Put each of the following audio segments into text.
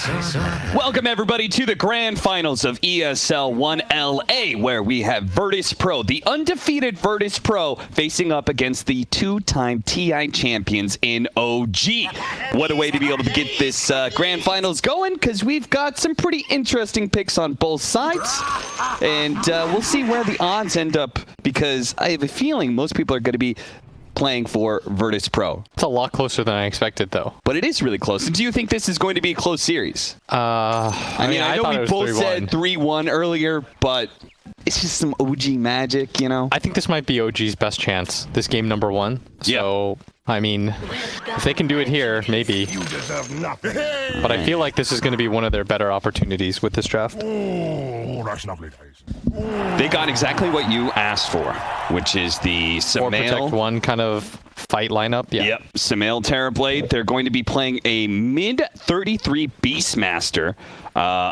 Welcome everybody to the grand finals of ESL One LA, where we have Virtus Pro, the undefeated Virtus Pro, facing up against the two-time TI champions in OG. What a way to be able to get this grand finals going, because we've got some pretty interesting picks on both sides, and we'll see where the odds end up, because I have a feeling most people are going to be playing for Virtus Pro. It's a lot closer than I expected, though. But it is really close. Do you think this is going to be a close series? I mean, I know we both said 3-1 earlier, but it's just some OG magic, you know? I think this might be OG's best chance, this game number one. So, I mean, if they can do it here, maybe. But I feel like this is going to be one of their better opportunities with this draft. They got exactly what you asked for, which is the Or protect Samael. one kind of fight lineup. Yeah. Yep, Samael Terrorblade. They're going to be playing a mid-33 Beastmaster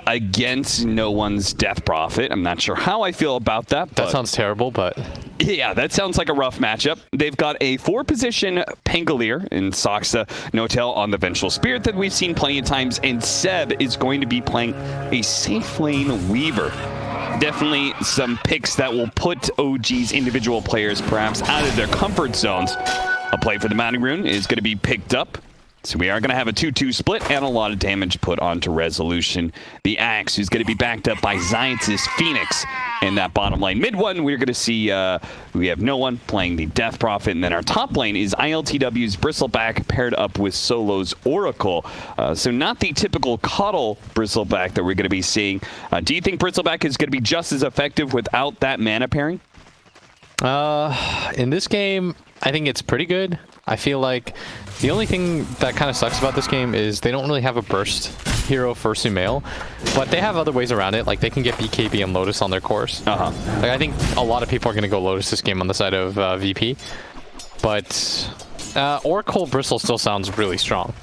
against no one's Death Prophet. I'm not sure how I feel about that. That sounds terrible, but... Yeah, that sounds like a rough matchup. They've got a 4-position Pangolier in Soxa, Notel on the Vengeful Spirit that we've seen plenty of times, and Seb is going to be playing a safe lane Weaver. Definitely some picks that will put OG's individual players perhaps out of their comfort zones. A play for the Mounting Rune is going to be picked up. So we are going to have a 2-2 split and a lot of damage put onto Resolution. The Axe, who's going to be backed up by Zions' Phoenix in that bottom lane. Mid one, we're going to see we have no one playing the Death Prophet. And then our top lane is ILTW's Bristleback paired up with Solo's Oracle. So not the typical cuddle Bristleback that we're going to be seeing. Do you think Bristleback is going to be just as effective without that mana pairing? In this game, I think it's pretty good. I feel like the only thing that kind of sucks about this game is they don't really have a burst hero for Sumail, but they have other ways around it. Like they can get BKB and Lotus on their course. Like I think a lot of people are going to go Lotus this game on the side of VP, but Oracle Bristle still sounds really strong.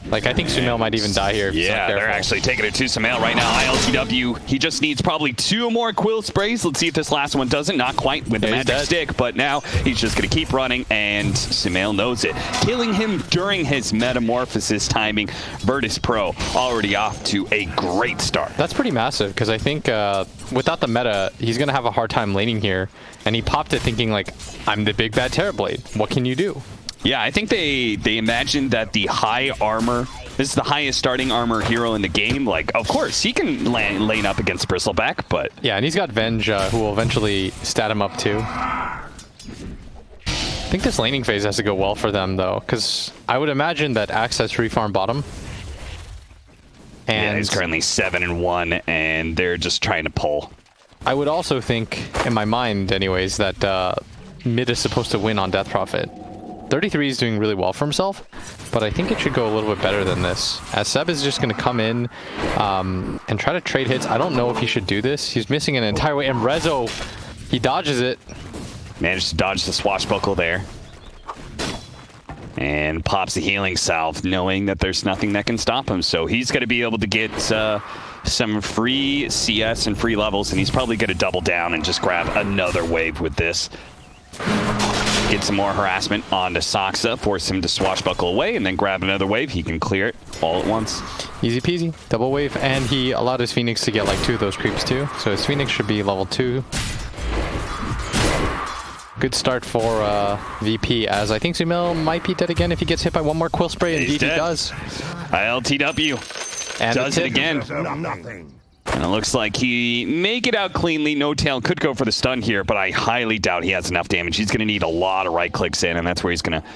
Like, I think Sumail might even die here. Yeah, they're actually taking it to Sumail right now. ILTW, he just needs probably 2 more Quill Sprays. Let's see if this last one doesn't. Not quite with the magic stick, but now he's just going to keep running, and Sumail knows it. Killing him during his Metamorphosis timing. Virtus Pro already off to a great start. That's pretty massive, because I think without the meta, he's going to have a hard time laning here. And he popped it thinking, like, I'm the big bad Terrorblade. What can you do? Yeah, I think they imagined that the high armor, this is the highest starting armor hero in the game. Like, of course, he can lane up against Bristleback, but... Yeah, and he's got Venge, who will eventually stat him up too. I think this laning phase has to go well for them, though, because I would imagine that Axe has free farm bottom. And yeah, he's currently 7-1, and they're just trying to pull. I would also think, in my mind anyways, that mid is supposed to win on Death Prophet. 33 is doing really well for himself, but I think it should go a little bit better than this. As Seb is just going to come in and try to trade hits. I don't know if he should do this. He's missing an entire way, and Rezo, he dodges it. Managed to dodge the swashbuckle there. And pops the healing salve, knowing that there's nothing that can stop him. So he's going to be able to get some free CS and free levels, and he's probably going to double down and just grab another wave with this. Get some more harassment onto Soxa, force him to swashbuckle away, and then grab another wave. He can clear it all at once. Easy peasy, double wave, and he allowed his Phoenix to get like 2 of those creeps too. So his Phoenix should be level 2. Good start for VP, as I think Sumail might be dead again if he gets hit by one more Quill Spray, and he does. ILTW and does it again. And it looks like he may get out cleanly. No Tail could go for the stun here, but I highly doubt he has enough damage. He's going to need a lot of right clicks in, and that's where he's going to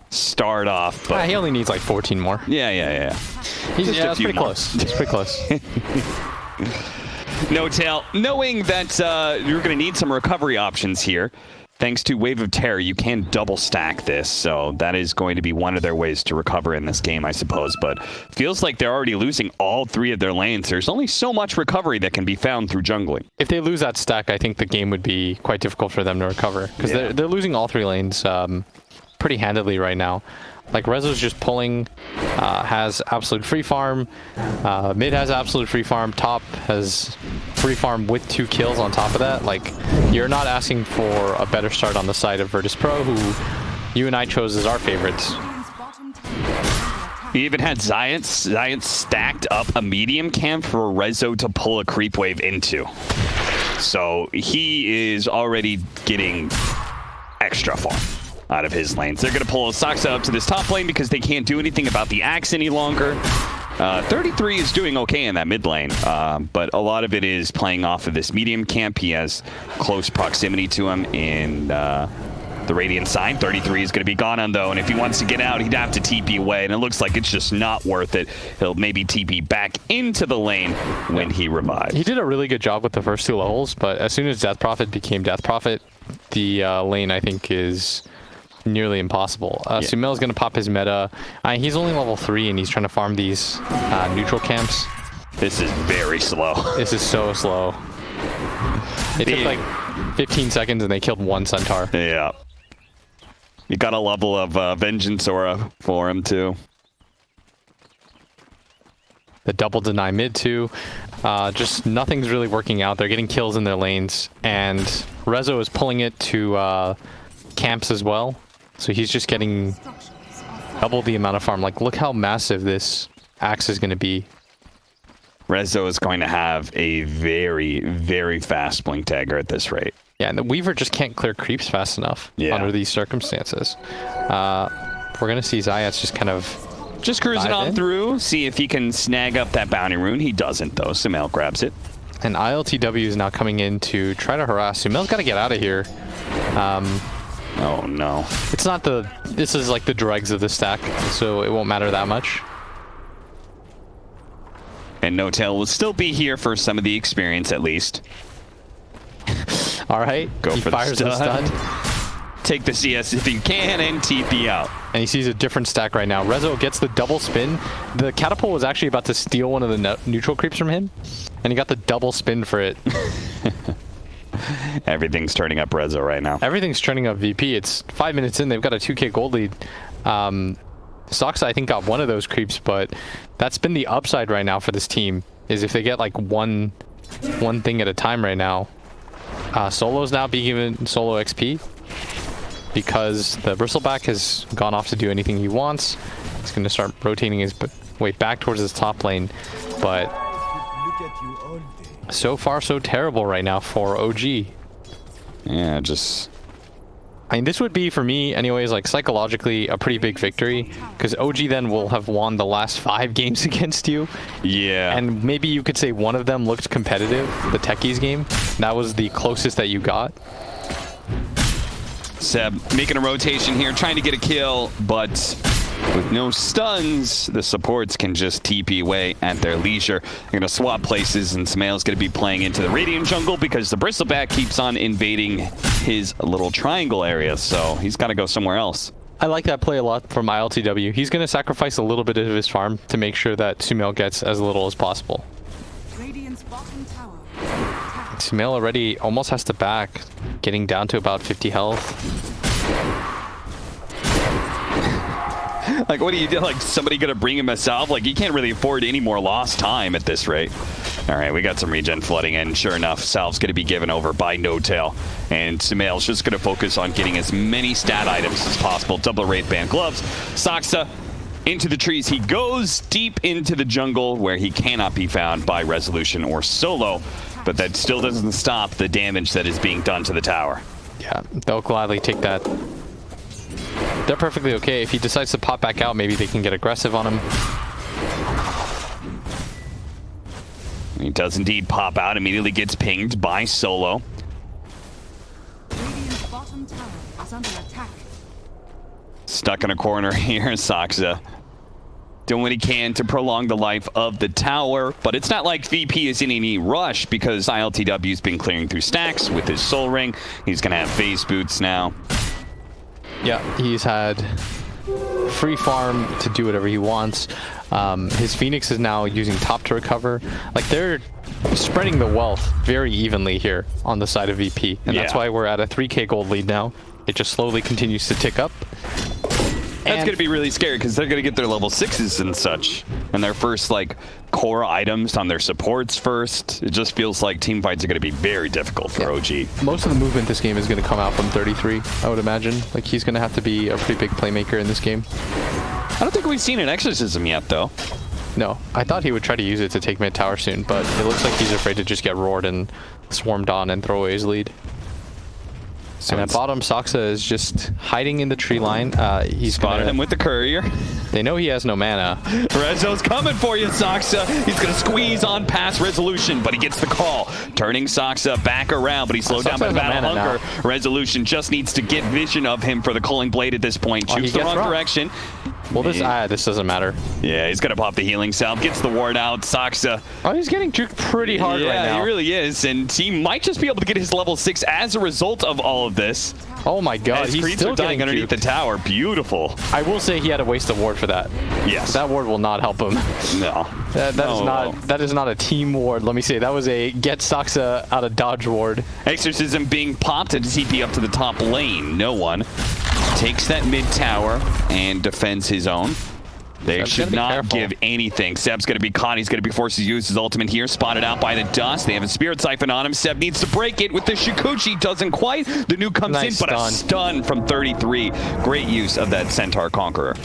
start off. But he only needs like 14 more. Yeah. That's pretty close. It's pretty close. No Tail, knowing that you're going to need some recovery options here. Thanks to Wave of Terror, you can double stack this, so that is going to be one of their ways to recover in this game, I suppose. But feels like they're already losing all 3 of their lanes. There's only so much recovery that can be found through jungling. If they lose that stack, I think the game would be quite difficult for them to recover, because they're losing all 3 lanes pretty handedly right now. Like, Rezo's just pulling, has absolute free farm, mid has absolute free farm, top has free farm with 2 kills on top of that. Like, you're not asking for a better start on the side of Virtus Pro, who you and I chose as our favorites. He even had Giant stacked up a medium camp for Rezo to pull a creep wave into. So he is already getting extra farm out of his lanes. They're going to pull Soxa up to this top lane because they can't do anything about the Axe any longer. 33 is doing okay in that mid lane, but a lot of it is playing off of this medium camp. He has close proximity to him in the Radiant side. 33 is going to be gone on, though, and if he wants to get out, he'd have to TP away, and it looks like it's just not worth it. He'll maybe TP back into the lane when he revives. He did a really good job with the first 2 levels, but as soon as Death Prophet became Death Prophet, the lane, I think, is nearly impossible. Sumail's going to pop his meta. He's only level 3, and he's trying to farm these neutral camps. This is very slow. This is so slow. It took like 15 seconds, and they killed 1 Centaur. Yeah. You got a level of Vengeance Aura for him, too. The double deny mid, too. Just nothing's really working out. They're getting kills in their lanes, and Rezo is pulling it to camps as well. So he's just getting double the amount of farm. Like, look how massive this Axe is going to be. Rezo is going to have a very, very fast Blink Dagger at this rate. Yeah, and the Weaver just can't clear creeps fast enough under these circumstances. We're going to see Zayats just kind of just cruising on through, see if he can snag up that bounty rune. He doesn't, though. Sumail grabs it. And ILTW is now coming in to try to harass. Sumail's got to get out of here. Oh, no. It's not the... This is like the dregs of the stack, so it won't matter that much. And No-Tail will still be here for some of the experience, at least. All right. Go for fires the stun. Take the CS if you can and TP out. And he sees a different stack right now. Rezo gets the double spin. The catapult was actually about to steal one of the neutral creeps from him, and he got the double spin for it. Everything's turning up Rezo right now. Everything's turning up VP. It's 5 minutes in. They've got a 2k gold lead. Soxa, I think, got one of those creeps, but that's been the upside right now for this team, is if they get like one thing at a time right now. Solo's now being given solo XP because the Bristleback has gone off to do anything he wants. He's going to start rotating his way back towards his top lane, but so far so terrible right now for OG. Yeah, just... I mean, this would be, for me anyways, like psychologically a pretty big victory, because OG then will have won the last 5 games against you. Yeah. And maybe you could say one of them looked competitive, the Techies game. That was the closest that you got. Seb making a rotation here, trying to get a kill, but with no stuns, the supports can just TP away at their leisure. They're going to swap places, and Sumail's going to be playing into the Radiant jungle because the Bristleback keeps on invading his little triangle area, so he's got to go somewhere else. I like that play a lot from ILTW. He's going to sacrifice a little bit of his farm to make sure that Sumail gets as little as possible. Sumail already almost has to back, getting down to about 50 health. Like, what do you do? Like, somebody gonna bring him a salve? Like, you can't really afford any more lost time at this rate. All right, we got some regen flooding in. Sure enough, salve's gonna be given over by No-Tail. And Sumail's just gonna focus on getting as many stat items as possible. Double Wraith Band gloves. Soxa into the trees. He goes deep into the jungle where he cannot be found by Resolution or Solo. But that still doesn't stop the damage that is being done to the tower. Yeah, they'll gladly take that. They're perfectly okay. If he decides to pop back out, maybe they can get aggressive on him. He does indeed pop out, immediately gets pinged by Solo. Bottom tower is under attack. Stuck in a corner here, Soxa doing what he can to prolong the life of the tower, but it's not like VP is in any rush because ILTW's been clearing through stacks with his Soul Ring. He's gonna have phase boots now. Yeah, he's had free farm to do whatever he wants. His Phoenix is now using top to recover. Like, they're spreading the wealth very evenly here on the side of VP, and that's why we're at a 3k gold lead now. It just slowly continues to tick up. That's going to be really scary because they're going to get their level 6s and such. And their first, like, core items on their supports first. It just feels like team fights are going to be very difficult for OG. Most of the movement this game is going to come out from 33, I would imagine. Like, he's going to have to be a pretty big playmaker in this game. I don't think we've seen an exorcism yet, though. No, I thought he would try to use it to take mid tower soon, but it looks like he's afraid to just get roared and swarmed on and throw away his lead. So and at bottom, Saksa is just hiding in the tree line. He's spotted him with the courier. They know he has no mana. Rezo's coming for you, Saksa. He's going to squeeze on past Resolution, but he gets the call. Turning Saksa back around, but he's slowed down by the Battle Hunger. Resolution just needs to get vision of him for the Culling Blade at this point. Choose the wrong direction. Well, this doesn't matter. Yeah, he's going to pop the healing salve. Gets the ward out. Saksa. Oh, he's getting juked pretty hard right now. Yeah, he really is. And he might just be able to get his level 6 as a result of all of this. Oh my god, he's still dying underneath the tower. Beautiful. I will say he had to waste a ward for that. Yes. That ward will not help him. No. That is not a team ward. Let me say that was a get Saksa out of dodge ward. Exorcism being popped and TP up to the top lane. No one takes that mid tower and defends his own. They should not give anything. Seb's going to be caught. He's going to be forced to use his ultimate here. Spotted out by the dust. They have a Spirit Siphon on him. Seb needs to break it with the Shikuchi. Doesn't quite. The nuke comes in, but a stun from 33. Great use of that Centaur Conqueror.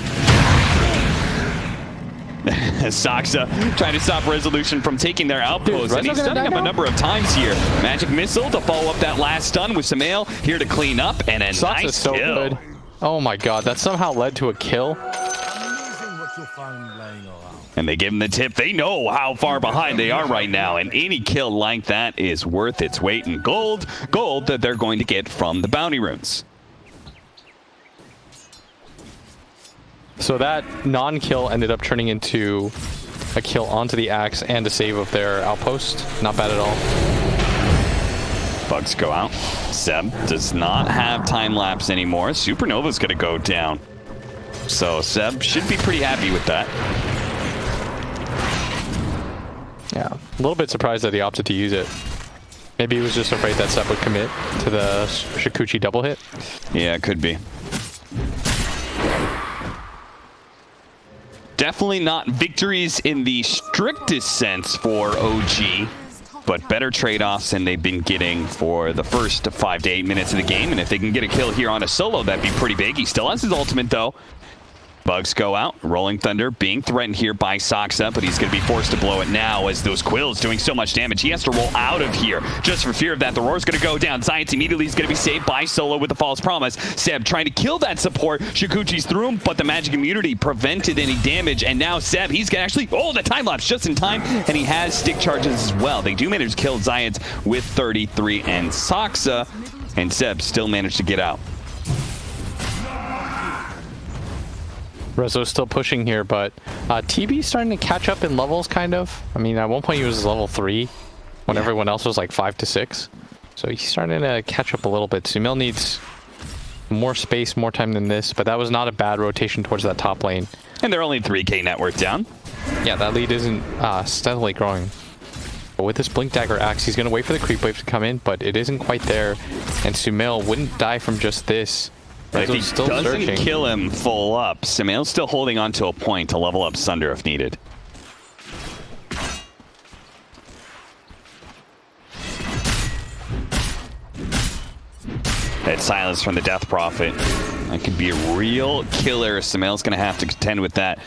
Saksa trying to stop Resolution from taking their outpost, and he's stunning him a number of times here. Magic Missile to follow up that last stun with Sumail here to clean up, and a nice kill. Good. Oh my god, that somehow led to a kill. And they give him the tip. They know how far behind they are right now, and any kill like that is worth its weight in gold. Gold that they're going to get from the bounty runes. So that non-kill ended up turning into a kill onto the axe and a save of their outpost. Not bad at all. Bugs go out. Seb does not have time lapse anymore. Supernova's going to go down. So Seb should be pretty happy with that. Yeah, a little bit surprised that he opted to use it. Maybe he was just afraid that Seb would commit to the Shikuchi double hit. Yeah, it could be. Definitely not victories in the strictest sense for OG, but better trade-offs than they've been getting for the first 5 to 8 minutes of the game. And if they can get a kill here on a solo, that'd be pretty big. He still has his ultimate, though. Bugs go out. Rolling Thunder being threatened here by Saksa, but he's going to be forced to blow it now as those quills doing so much damage. He has to roll out of here just for fear of that. The roar's going to go down. Science immediately is going to be saved by Solo with the false promise. Seb trying to kill that support. Shikuchi's through him, but the magic immunity prevented any damage. And now Seb, he's going to actually, oh, the time lapse just in time. And he has stick charges as well. They do manage to kill Zayat with 33 and Saksa, and Seb still managed to get out. Rezo's still pushing here, but TB's starting to catch up in levels, kind of. I mean, at one point he was level 3 when everyone else was like 5 to 6. So he's starting to catch up a little bit. Sumail needs more space, more time than this, but that was not a bad rotation towards that top lane. And they're only 3k net worth down. Yeah, that lead isn't steadily growing. But with this Blink Dagger Axe, he's going to wait for the creep wave to come in, but it isn't quite there. And Sumail wouldn't die from just this. If he doesn't kill him full up, Sumail's still holding on to a point to level up Sunder if needed. That silence from the Death Prophet. That could be a real killer. Sumail's going to have to contend with that.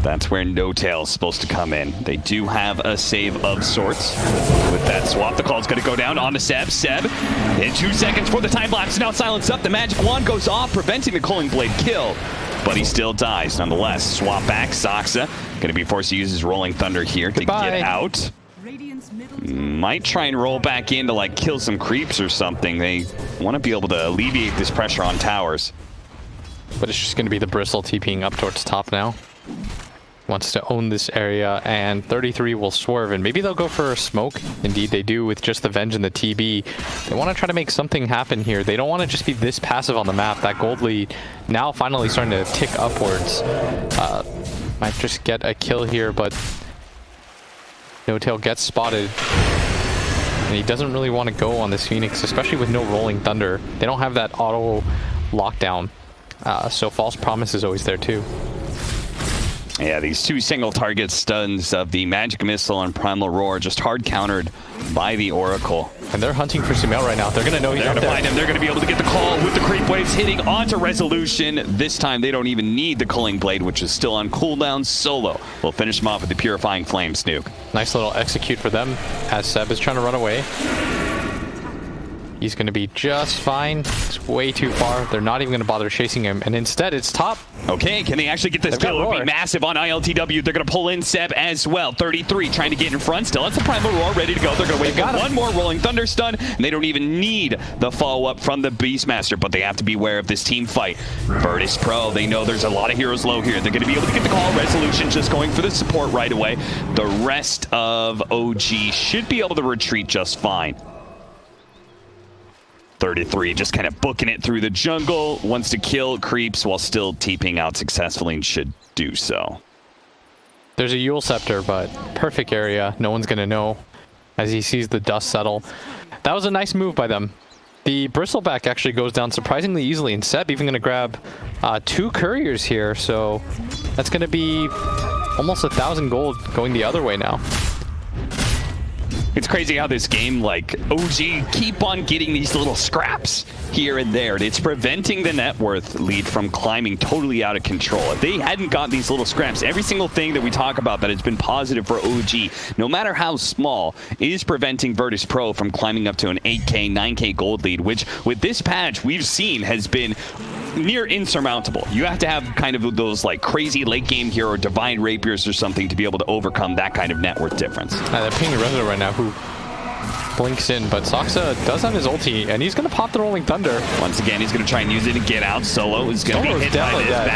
That's where No Tail's supposed to come in. They do have a save of sorts. With that swap, the call's going to go down onto Seb. Seb, in 2 seconds for the time lapse, now silenced up. The magic wand goes off, preventing the Culling Blade kill. But he still dies nonetheless. Swap back, Saksa. Going to be forced to use his Rolling Thunder here to get out. Might try and roll back in to like kill some creeps or something. They want to be able to alleviate this pressure on towers. But it's just going to be the Bristle TPing up towards top now. Wants to own this area, and 33 will swerve, and maybe they'll go for a smoke. Indeed they do, with just the Venge and the TB. They want to try to make something happen here. They don't want to just be this passive on the map. That gold lead now finally starting to tick upwards. Might just get a kill here, but No Tail gets spotted. And he doesn't really want to go on this Phoenix, especially with no Rolling Thunder. They don't have that auto lockdown. So False Promise is always there too. Yeah, these two single target stuns of the Magic Missile and Primal Roar just hard countered by the Oracle. And they're hunting for Sumail right now. They're going to know he's They're out going to there. find him. They're going to be able to get the call with the creep waves hitting onto Resolution. This time they don't even need the Culling Blade, which is still on cooldown. Solo will finish him off with the Purifying Flames nuke. Nice little execute for them as Seb is trying to run away. He's going to be just fine. It's way too far. They're not even going to bother chasing him. And instead, it's top. Okay, can they actually get this They've got kill? It would Roar. be massive on ILTW. They're going to pull in Seb as well. 33 trying to get in front. Still has the Primal Roar ready to go. They're going to wait for one more Rolling Thunder stun. And they don't even need the follow-up from the Beastmaster, but they have to be aware of this team fight. Virtus Pro, they know there's a lot of heroes low here. They're going to be able to get the call. Resolution just going for the support right away. The rest of OG should be able to retreat just fine. 33 just kind of booking it through the jungle, wants to kill creeps while still TPing out successfully and should do so. There's a Yule Scepter, but perfect area. No one's going to know as he sees the dust settle. That was a nice move by them. The Bristleback actually goes down surprisingly easily, and Seb even going to grab 2 couriers here, so that's going to be almost 1,000 gold going the other way now. It's crazy how this game, like, OG keep on getting these little scraps here and there. It's preventing the net worth lead from climbing totally out of control. If they hadn't got these little scraps, every single thing that we talk about that has been positive for OG, no matter how small, is preventing Virtus Pro from climbing up to an 8K, 9K gold lead, which with this patch we've seen has been near insurmountable. You have to have kind of those like crazy late game hero, Divine Rapiers or something to be able to overcome that kind of net worth difference. They're pinging Rezo right now, who blinks in, but Saksa does have his ulti, and he's going to pop the Rolling Thunder. Once again, he's going to try and use it to get out. Solo is going to be Solo's hit by definitely this. dead.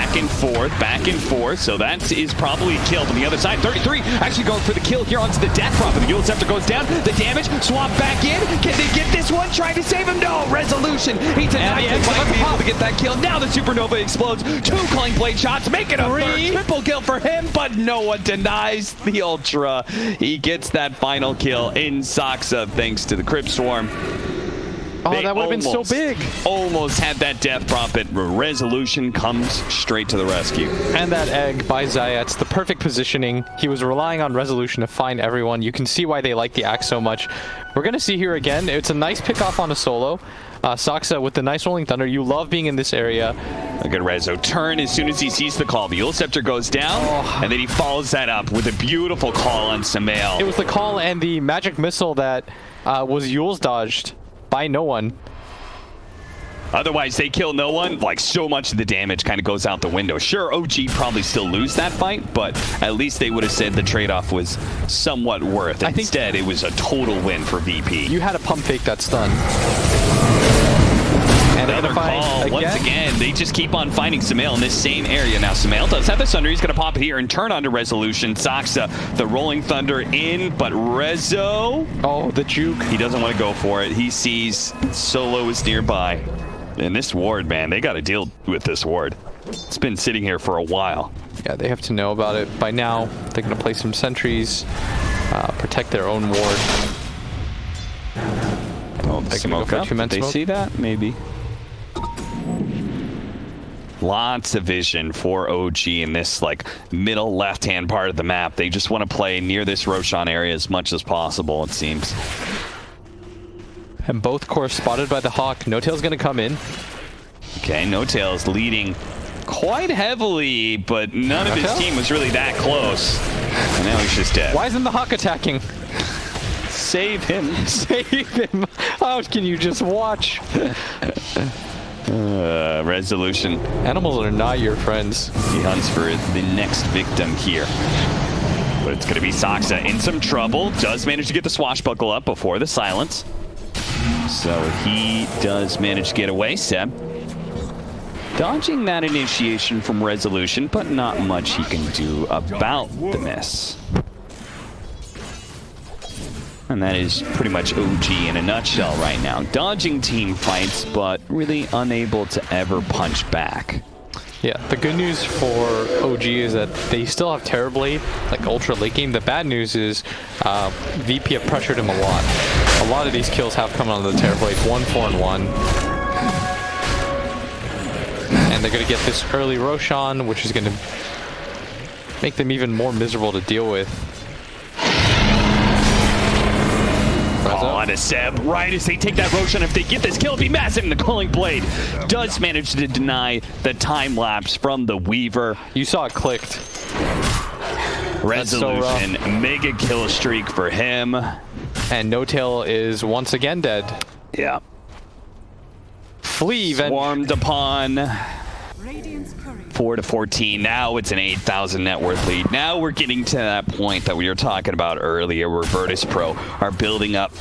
Back and forth. So that is probably a kill. From the other side, 33 actually going for the kill here onto the Death Prophet. The Yule Scepter goes down. The damage, swap back in. Can they get this one? Trying to save him. No, Resolution. He denies it. Might be able to get that kill. Now the Supernova explodes. 2 Culling Blade shots, making a third triple kill for him, but no one denies the Ultra. He gets that final kill in Saksa thanks to the Crypt Swarm. Oh, They that would have been so big. Almost had that Death Prophet. Resolution comes straight to the rescue. And that egg by Zayat's the perfect positioning. He was relying on Resolution to find everyone. You can see why they like the axe so much. We're going to see here again. It's a nice pick off on a solo. Saksa with the nice Rolling Thunder. You love being in this area. Look at Rezo turn as soon as he sees the call. The Yule Scepter goes down, and then he follows that up with a beautiful call on Sumail. It was the call and the magic missile that was Yule's dodged by no one. Otherwise, they kill no one. Like, so much of the damage kind of goes out the window. Sure, OG probably still lose that fight, but at least they would have said the trade-off was somewhat worth. Instead, it was a total win for VP. You had to pump fake that stun. And Another call. Once again, they just keep on finding Sumail in this same area. Now, Sumail does have the Thunder. He's going to pop it here and turn onto Resolution. Saksa, the Rolling Thunder in, but Rezo... Oh, the juke. He doesn't want to go for it. He sees Solo is nearby. And this ward, man, they got to deal with this ward. It's been sitting here for a while. Yeah, they have to know about it. By now, they're going to place some sentries, protect their own ward. Oh, They're smoke gonna go for up. two-man Did they smoke. see that? Maybe. Lots of vision for OG in this like middle left-hand part of the map. They just want to play near this Roshan area as much as possible, it seems. And both cores spotted by the Hawk. No Tail's going to come in. Okay, No Tail's leading quite heavily, but none of his team was really that close. And now he's just dead. Why isn't the Hawk attacking? Save him. Save him. How can you just watch? Resolution. Animals are not your friends. He hunts for the next victim here. But it's going to be Saksa in some trouble. Does manage to get the swashbuckle up before the silence. So he does manage to get away. Seb dodging that initiation from Resolution, but not much he can do about the miss. And that is pretty much OG in a nutshell right now. Dodging team fights, but really unable to ever punch back. Yeah, the good news for OG is that they still have Terrorblade, like ultra late game. The bad news is VP have pressured him a lot. A lot of these kills have come on the Terrorblade, 1, 4, and 1. And they're going to get this early Roshan, which is going to make them even more miserable to deal with. Oh, on a Seb, right as they take that Roshan, if they get this kill, it'd be massive. And the Culling Blade does manage to deny the time lapse from the Weaver. You saw it clicked. Resolution, so mega kill streak for him. And No-Tail is once again dead. Yeah. Flea swarmed upon. Radiant's courier. 4-14. Now it's an 8,000 net worth lead. Now we're getting to that point that we were talking about earlier where Virtus Pro are building up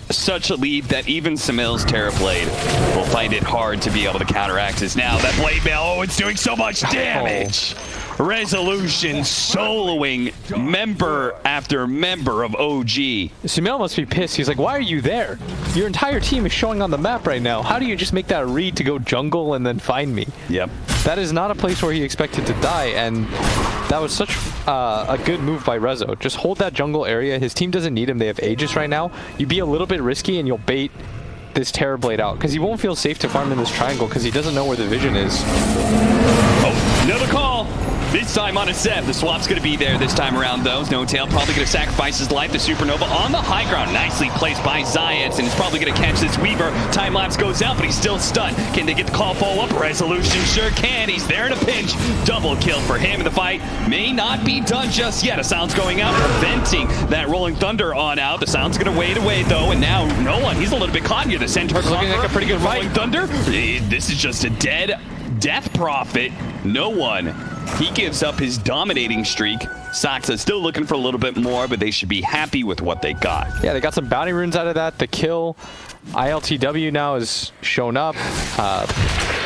such a lead that even Samil's Terrorblade will find it hard to be able to counteract this. Now that Blade Mail, oh, it's doing so much damage. Resolution soloing member after member of OG. Sumel must be pissed. He's like, why are you there? Your entire team is showing on the map right now. How do you just make that read to go jungle and then find me? Yep. That is not a place where he expected to die, and that was such a good move by Rezo. Just hold that jungle area. His team doesn't need him. They have Aegis right now. You be a little bit risky and you'll bait this Terrorblade out because he won't feel safe to farm in this triangle because he doesn't know where the vision is. Oh, another call. This time on a Seb. The swap's going to be there this time around, though. No-Tail probably going to sacrifice his life to Supernova on the high ground. Nicely placed by Zayats, and he's probably going to catch this Weaver. Time-lapse goes out, but he's still stunned. Can they get the call follow-up? Resolution sure can. He's there in a pinch. Double kill for him, and the fight may not be done just yet. A sound's going out, preventing that Rolling Thunder on out. The sound's going to wait away, though, and now no one. He's a little bit caught here. The Centaur looking like a pretty good fight. Rolling Thunder. This is just a death prophet. No one. He gives up his dominating streak. Soxa still looking for a little bit more, but they should be happy with what they got. Yeah, they got some bounty runes out of that. The kill. ILTW now has shown up.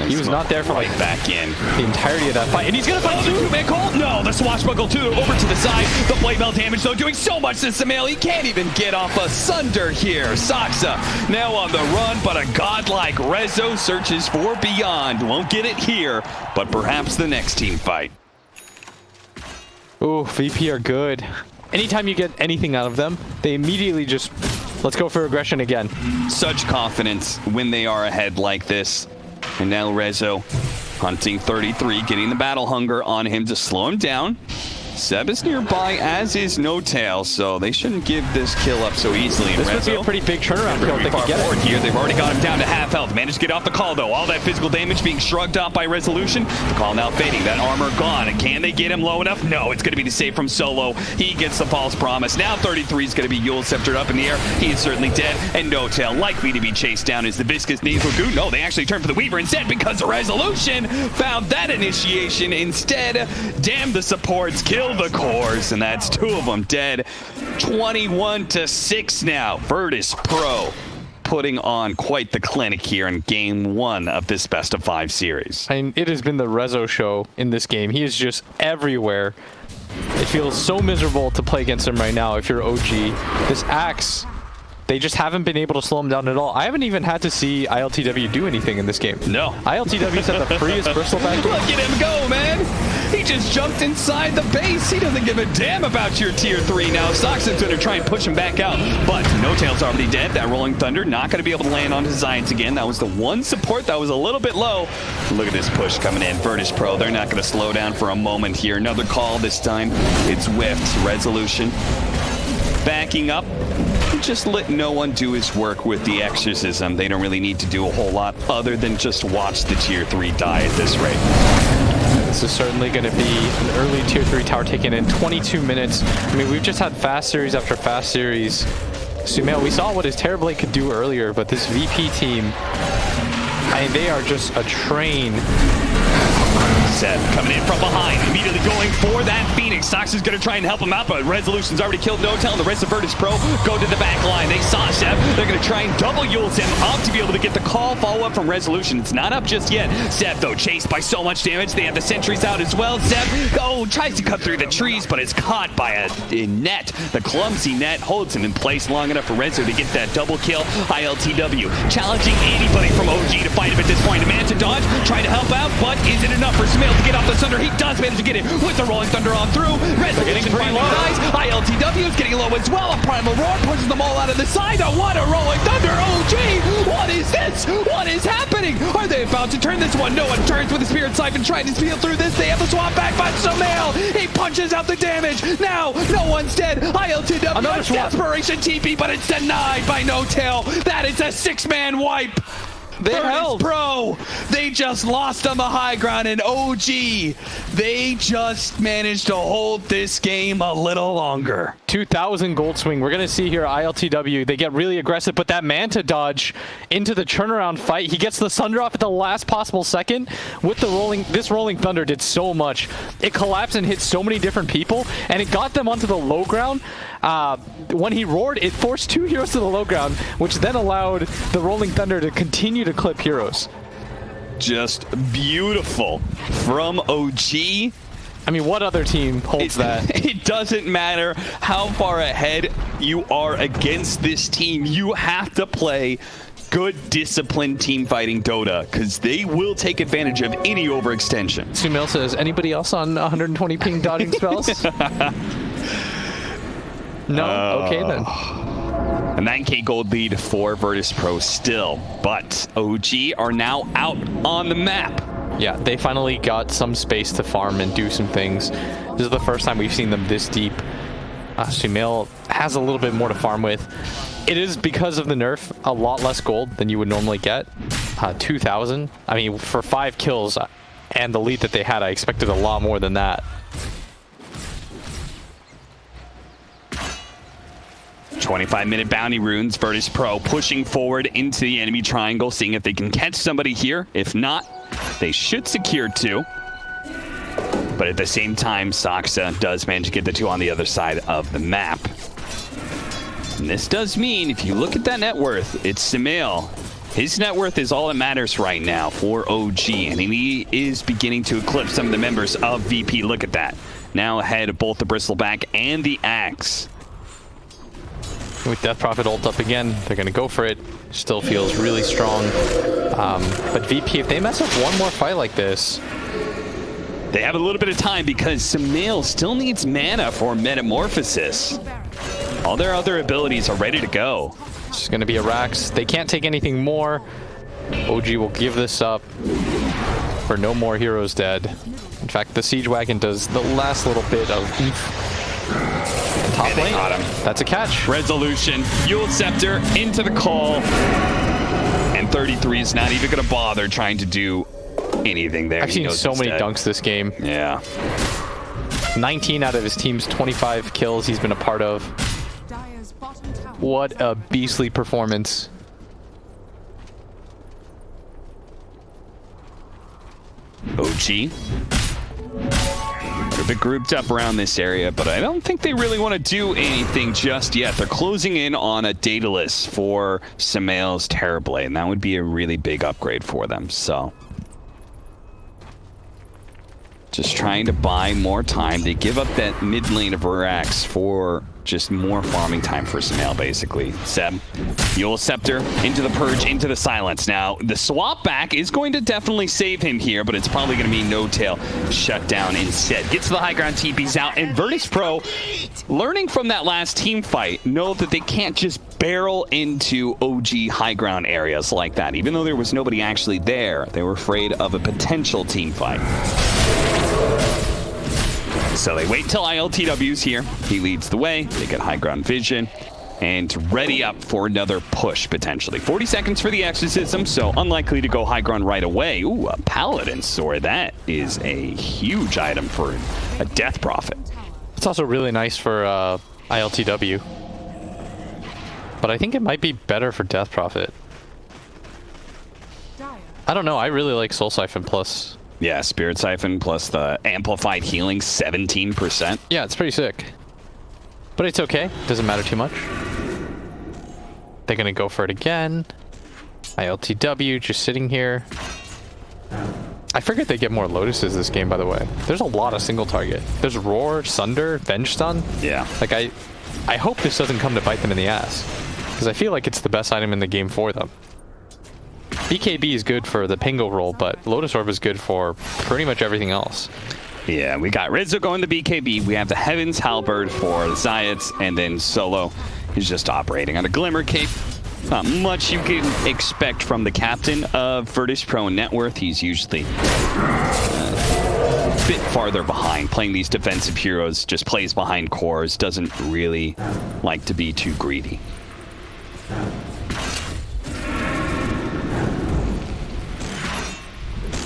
He was not there for like back in the entirety of that fight. And he's going to fight too. Man call? No, the swashbuckle too. Over to the side. The blade belt damage though doing so much to Samil. He can't even get off a Sunder here. Soxa now on the run, but a godlike Rezo searches for beyond. Won't get it here, but perhaps the next team fight. Ooh, VP are good. Anytime you get anything out of them, they immediately just, let's go for aggression again. Such confidence when they are ahead like this. And now Rezo hunting 33, getting the battle hunger on him to slow him down. Seb is nearby, as is No-Tail, so they shouldn't give this kill up so easily. This would be a pretty big turnaround kill if they could get it. Here, they've already got him down to half health. Managed to get off the call, though. All that physical damage being shrugged off by Resolution. The call now fading. That armor gone. And can they get him low enough? No, it's going to be the save from Solo. He gets the false promise. Now 33 is going to be Yule sceptered up in the air. He is certainly dead. And No-Tail likely to be chased down as the Viscous Nasal Goo. No, they actually turned for the Weaver instead because the Resolution found that initiation instead. Damn the supports. Kill the cores. And that's two of them dead. 21-6 now. Virtus Pro putting on quite the clinic here in game one of this best of 5 series. I mean, it has been the Rezo show in this game. He is just everywhere. It feels so miserable to play against him right now if you're OG. This Axe, they just haven't been able to slow him down at all. I haven't even had to see ILTW do anything in this game. No. ILTW's had the freest bristle back. Look at him go, man. He just jumped inside the base. He doesn't give a damn about your tier 3 now. Soxon's going to try and push him back out, but No-Tail's already dead. That Rolling Thunder not going to be able to land on his Zions again. That was the one support that was a little bit low. Look at this push coming in. Virtus Pro, they're not going to slow down for a moment here. Another call this time. It's whiffed. Resolution backing up. Just let no one do his work with the exorcism. They don't really need to do a whole lot other than just watch the tier 3 die at this rate. This is certainly going to be an early tier 3 tower taken in 22 minutes. I mean, we've just had fast series after fast series. Sumail, we saw what his Terrorblade could do earlier, but this VP team, I mean, they are just a train. Seb coming in from behind, immediately going for that Phoenix. Sox is going to try and help him out, but Resolution's already killed No-Tail, and the rest of Virtus Pro go to the back line. They saw Seb. They're going to try and double Yules him up to be able to get the call follow-up from Resolution. It's not up just yet. Seb, though, chased by so much damage. They have the sentries out as well. Seb, tries to cut through the trees, but is caught by a net. The clumsy net holds him in place long enough for Rezo to get that double kill. ILTW challenging anybody from OG to fight him at this point. A man to dodge, trying to help out, but is it enough for Smil to get off the Thunder? He does manage to get it with the Rolling Thunder on through. Resolution finally dies. ILTW is getting low as well. A Primal Roar pushes them all out of the side. Oh, what a Rolling Thunder! OG! What is this? What is happening? Are they about to turn this one. No one turns with the Spirit Siphon trying to steal through this. They have the swap back by Sumail. He punches out the damage. Now, no one's dead. ILTW, Another swap. desperation TP, but it's denied by No Tail. That is a 6-man wipe. They held. Pro, they just lost on the high ground, and OG, they just managed to hold this game a little longer. 2,000 gold swing. We're going to see here ILTW. They get really aggressive, but that Manta dodge into the turnaround fight. He gets the Sunder off at the last possible second. With the this Rolling Thunder did so much. It collapsed and hit so many different people, and it got them onto the low ground. When he roared, it forced 2 heroes to the low ground, which then allowed the Rolling Thunder to continue to clip heroes. Just beautiful from OG. I mean, what other team holds that? It doesn't matter how far ahead you are against this team. You have to play good, disciplined team fighting Dota, because they will take advantage of any overextension. Sumail says, anybody else on 120 ping dodging spells? No? Okay, then. A 9k gold lead for Virtus Pro still, but OG are now out on the map. Yeah, they finally got some space to farm and do some things. This is the first time we've seen them this deep. Sumail has a little bit more to farm with. It is, because of the nerf, a lot less gold than you would normally get. 2,000. I mean, for 5 kills and the lead that they had, I expected a lot more than that. 25-minute bounty runes. Virtus Pro pushing forward into the enemy triangle, seeing if they can catch somebody here. If not, they should secure 2. But at the same time, Soxa does manage to get the 2 on the other side of the map. And this does mean, if you look at that net worth, it's Sumail. His net worth is all that matters right now for OG, and he is beginning to eclipse some of the members of VP. Look at that. Now ahead of both the Bristleback and the Axe. With Death Prophet ult up again, they're going to go for it. Still feels really strong. But VP, if they mess up one more fight like this... They have a little bit of time, because Sumail still needs mana for Metamorphosis. All their other abilities are ready to go. It's just going to be a Rax. They can't take anything more. OG will give this up for no more heroes dead. In fact, the Siege Wagon does the last little bit of top lane. That's a catch. Resolution. Yule Scepter into the call. And 33 is not even going to bother trying to do anything there. I've seen so many dunks this game. Yeah. 19 out of his team's 25 kills he's been a part of. What a beastly performance. OG. They're a bit grouped up around this area, but I don't think they really want to do anything just yet. They're closing in on a Daedalus for Sumail's Terrorblade, and that would be a really big upgrade for them, so... Just trying to buy more time. They give up that mid lane of Rax for just more farming time for Sumail, basically. Seb, Yule Scepter into the Purge, into the Silence. Now, the swap back is going to definitely save him here, but it's probably going to be No Tail shut down instead. Gets to the high ground, TP's out, and Virtus Pro, learning from that last team fight, know that they can't just barrel into OG high ground areas like that. Even though there was nobody actually there, they were afraid of a potential team fight. So they wait till ILTW's here. He leads the way. They get high ground vision and ready up for another push, potentially. 40 seconds for the exorcism, so unlikely to go high ground right away. Ooh, a Paladin sword. That is a huge item for a Death Prophet. It's also really nice for ILTW. But I think it might be better for Death Prophet. I don't know. I really like Soul Siphon Plus. Yeah, Spirit Siphon plus the amplified healing, 17%. Yeah, it's pretty sick. But it's okay. Doesn't matter too much. They're going to go for it again. ILTW just sitting here. I figured they get more Lotuses this game, by the way. There's a lot of single target. There's Roar, Sunder, Venge Stun. Yeah. Like, I hope this doesn't come to bite them in the ass. Because I feel like it's the best item in the game for them. BKB is good for the Pingo roll, but Lotus Orb is good for pretty much everything else. Yeah, we got Rizzo going to BKB. We have the Heaven's Halberd for Zayats, and then Solo is just operating on a Glimmer Cape. Not much you can expect from the captain of Virtus Pro net worth. He's usually a bit farther behind. Playing these defensive heroes, just plays behind cores, doesn't really like to be too greedy.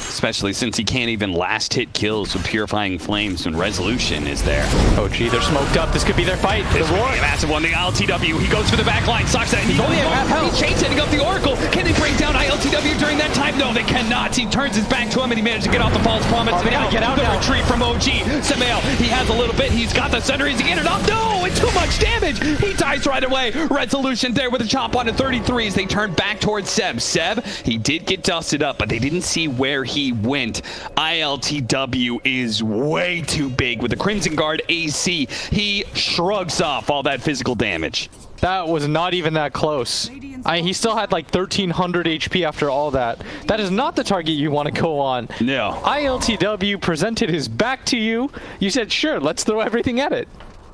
Especially since he can't even last hit kills with Purifying Flames when Resolution is there. Oh, gee, they're smoked up. This could be their fight. This could be a massive one. The ILTW, he goes for the back line. Soxa, and he's only at half health. He's chain setting up the Oracle. Can they bring down ILTW during that time? No, they cannot. He turns his back to him, and he managed to get off the false promise. Oh, they gotta get out the now. retreat from OG. Samael, he has a little bit. He's got the center. He's getting it off. No, it's too much damage. He dies right away. Resolution there with a chop on the 33 as they turn back towards Seb. Seb, he did get dusted up, but they didn't see where he went. ILTW is way too big with the Crimson Guard AC. He shrugs off all that physical damage. That was not even that close. He still had like 1,300 HP after all that. That is not the target you want to go on. No. ILTW presented his back to you. You said, sure, let's throw everything at it.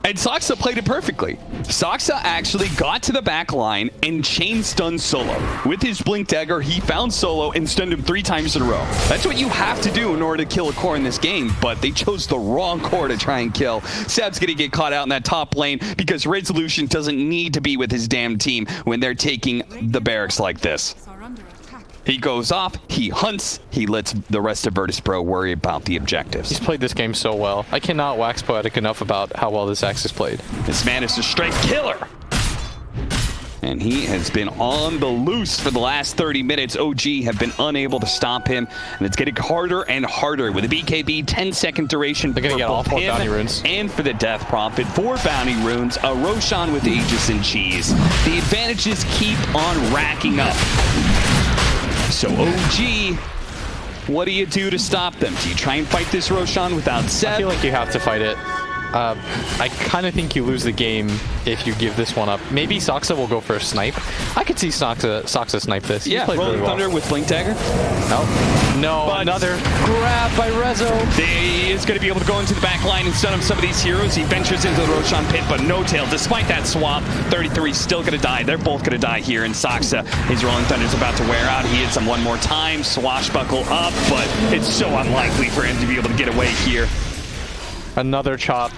And Soxa played it perfectly. Soxa actually got to the back line and chain stunned Solo. With his Blink Dagger, he found Solo and stunned him 3 times in a row. That's what you have to do in order to kill a core in this game, but they chose the wrong core to try and kill. Seb's gonna get caught out in that top lane because Resolution doesn't need to be with his damn team when they're taking the barracks like this. Are under attack. He goes off, he hunts, he lets the rest of Virtus Pro worry about the objectives. He's played this game so well. I cannot wax poetic enough about how well this Axe is played. This man is a straight killer. And he has been on the loose for the last 30 minutes. OG have been unable to stop him, and it's getting harder and harder with a BKB 10-second duration. They're gonna for get all both 4 him bounty runes. and for the Death Prophet. 4 bounty runes, a Roshan with Aegis and Cheese. The advantages keep on racking up. So OG, what do you do to stop them? Do you try and fight this Roshan without Seb? I feel like you have to fight it. I kind of think you lose the game if you give this one up. Maybe Soxa will go for a snipe. I could see Soxa snipe this. He's Yeah, played Rolling really well. Thunder with Blink Dagger. No, But- another grab by Rezo. He is going to be able to go into the back line and stun him some of these heroes. He ventures into the Roshan pit, but no tail. Despite that swap, 33 is still going to die. They're both going to die here, and Soxa, his Rolling Thunder is about to wear out. He hits him one more time, swashbuckle up, but it's so unlikely for him to be able to get away here. Another chop.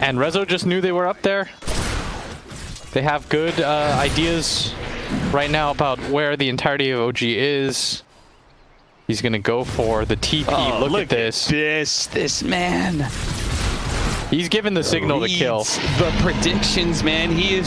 And Rezo just knew they were up there. They have good ideas right now about where the entirety of OG is. He's going to go for the TP. Oh, look at this. This man. He's given the signal to kill. Reads the predictions, man. He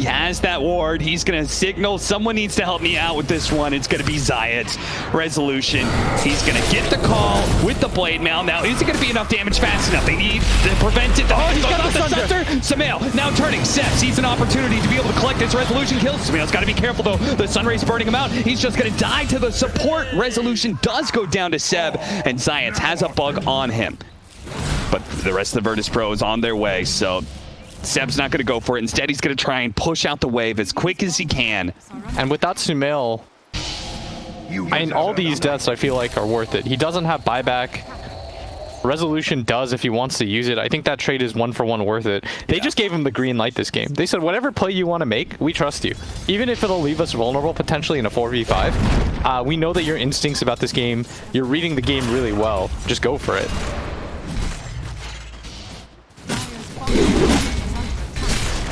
has that ward. He's going to signal. Someone needs to help me out with this one. It's going to be Zayat. Resolution. He's going to get the call with the blade mail. Now, is it going to be enough damage fast enough? They need to prevent it. Oh, he's got the Sunder. Samael now turning. Seb sees an opportunity to be able to collect this Resolution kill. Samael's got to be careful, though. The Sunray's burning him out. He's just going to die to the support. Resolution does go down to Seb, and Zayat has a bug on him. But the rest of the Virtus Pro is on their way, so Seb's not going to go for it. Instead, he's going to try and push out the wave as quick as he can. And without Sumail, all these deaths I feel like are worth it. He doesn't have buyback. Resolution does if he wants to use it. I think that trade is 1-for-1 worth it. They just gave him the green light this game. They said, whatever play you want to make, we trust you. Even if it'll leave us vulnerable potentially in a 4v5, we know that your instincts about this game, you're reading the game really well. Just go for it.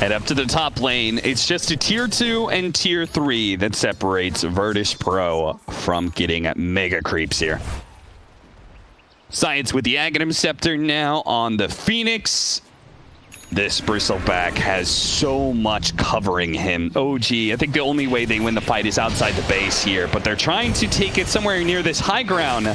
Head up to the top lane. It's just a tier 2 and tier 3 that separates Virtus Pro from getting mega creeps here. Science with the Aghanim Scepter now on the Phoenix. This Bristleback has so much covering him. OG, I think the only way they win the fight is outside the base here, but they're trying to take it somewhere near this high ground.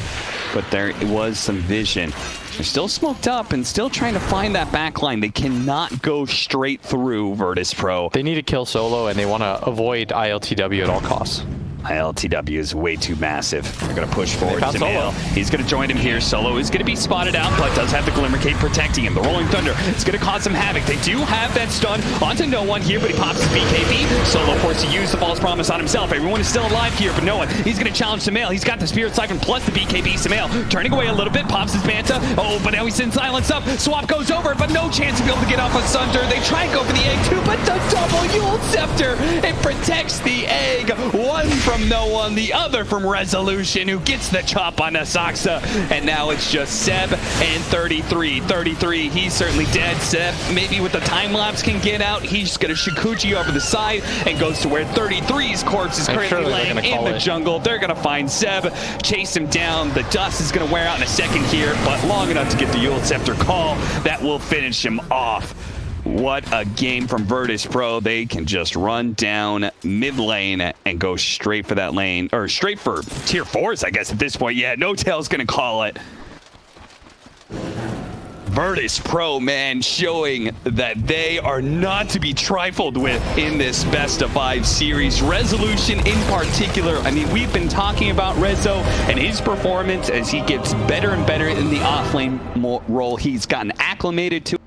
But there was some vision. They're still smoked up and still trying to find that back line. They cannot go straight through Virtus Pro. They need to kill Solo and they want to avoid ILTW at all costs. LTW is way too massive. They're going to push forward found to Solo. Mail. He's going to join him here. Solo is going to be spotted out, but does have the Glimmer Cape protecting him. The Rolling Thunder is going to cause some havoc. They do have that stun onto no one here, but he pops his BKB. Solo forced to use the false promise on himself. Everyone is still alive here, but no one. He's going to challenge Sumail. He's got the Spirit Siphon plus the BKB. Sumail turning away a little bit, pops his Manta. Oh, but now he's in silence up. Swap goes over, but no chance to be able to get off a Sunder. They try and go for the egg too, but the double Yule Scepter, it protects the egg. One from no one, the other from Resolution, who gets the chop on Asaxa. And now it's just Seb and 33. 33, he's certainly dead. Seb, maybe with the time lapse, can get out. He's just going to Shikuchi over the side and goes to where 33's corpse is currently laying in the jungle. They're going to find Seb, chase him down. The dust is going to wear out in a second here, but long enough to get the Yule Scepter call that will finish him off. What a game from Virtus Pro. They can just run down mid lane and go straight for that lane, or straight for tier 4s, I guess, at this point. Yeah, No Tail's going to call it. Virtus Pro, man, showing that they are not to be trifled with in this best of 5 series. Resolution in particular, I mean, we've been talking about Rezo and his performance as he gets better and better in the offlane role. He's gotten acclimated to